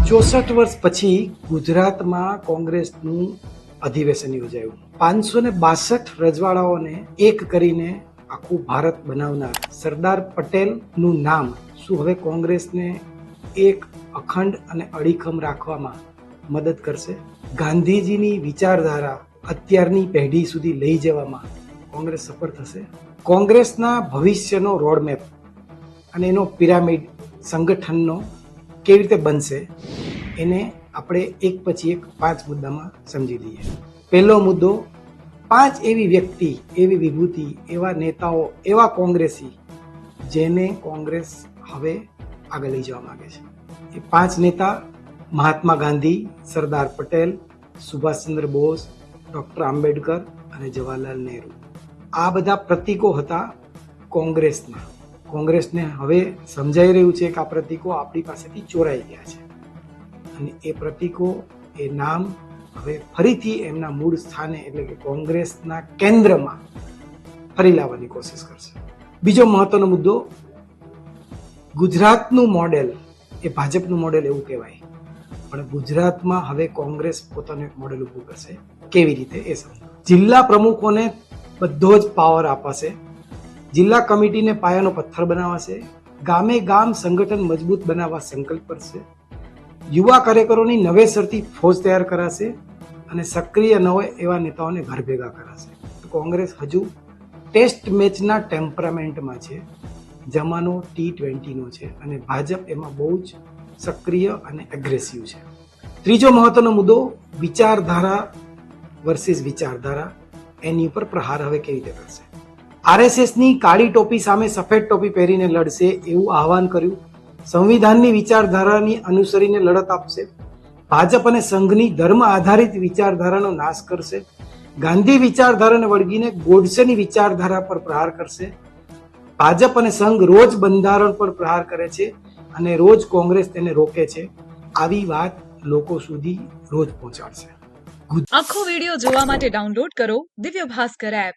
64 વર્ષ પછી ગુજરાતમાં કોંગ્રેસનું અધિવેશન યોજાયું. 562 રજવાડાઓને એક કરીને આખું ભારત બનાવનાર સરદાર પટેલનું નામ શું હવે કોંગ્રેસને એક અખંડ અને અડીખમ રાખવામાં મદદ કરશે? ગાંધીજીની વિચારધારા અત્યારની પેઢી સુધી લઈ જવામાં કોંગ્રેસ સફળ થશે? કોંગ્રેસના ભવિષ્યનો રોડમેપ અને એનો પિરામિડ સંગઠનનો કેવી રીતે બનશે એને આપણે એક પછી એક 5 મુદ્દામાં સમજી લઈએ. પહેલો મુદ્દો, 5 એવી વ્યક્તિ, એવી વિભૂતિ, એવા નેતાઓ, એવા કોંગ્રેસી જેને કોંગ્રેસ હવે આગળ લઈ જવા માંગે છે. એ 5 નેતા મહાત્મા ગાંધી, સરદાર પટેલ, સુભાષચંદ્ર બોઝ, ડોક્ટર આંબેડકર અને જવાહરલાલ નહેરુ. આ બધા પ્રતીકો હતા કોંગ્રેસના. કોંગ્રેસને હવે સમજાઈ રહ્યું છે કે આ પ્રતીકો આપણી પાસેથી ચોરાઈ ગયા છે અને એ પ્રતીકો, એ નામ હવે ફરીથી એમના મૂળ સ્થાને એટલે કે કોંગ્રેસના કેન્દ્રમાં ફરી લાવવાની કોશિશ કરશે. બીજો મહત્વનો મુદ્દો, ગુજરાતનું મોડેલ એ ભાજપનું મોડેલ એવું કહેવાય, પણ ગુજરાતમાં હવે કોંગ્રેસ પોતાનું એક મોડેલ ઊભું કરશે. કેવી રીતે એ સમજો. જિલ્લા પ્રમુખોને બધો જ પાવર અપાશે, જિલ્લા કમિટીને પાયાનો પથ્થર બનાવાશે, ગામે ગામ સંગઠન મજબૂત બનાવવા સંકલ્પ કરશે, યુવા કાર્યકરોની નવેસરથી ફોજ તૈયાર કરાશે અને સક્રિય ન હોય એવા નેતાઓને ઘર ભેગા કરાશે. કોંગ્રેસ હજુ ટેસ્ટ મેચના ટેમ્પરામેન્ટમાં છે, જમાનો T20નો છે અને ભાજપ એમાં બહુ જ સક્રિય અને એગ્રેસિવ છે. ત્રીજો મહત્વનો મુદ્દો, વિચારધારા વર્સિસ વિચારધારા, એની ઉપર પ્રહાર હવે કેવી રીતે કરશે. આરએસએસની કાળી ટોપી સામે સફેદ ટોપી પહેરીને લડશે એવું આહવાન કર્યું. સંવિધાનની વિચારધારાની અનુસરીને લડત આપશે. ભાજપ અને સંઘની ધર્મ આધારિત વિચારધારાનો નાશ કરશે. ગાંધી વિચારધારાને વળગીને ગોડસેની વિચારધારા પર પ્રહાર કરશે. ભાજપ અને સંઘ રોજ બંધારણ પર પ્રહાર કરે છે અને રોજ કોંગ્રેસ તેને રોકે છે. આવી વાત લોકો સુધી રોજ પહોંચાડશે. આખો વિડિયો જોવા માટે ડાઉનલોડ કરો દિવ્ય ભાસ્કર એપ.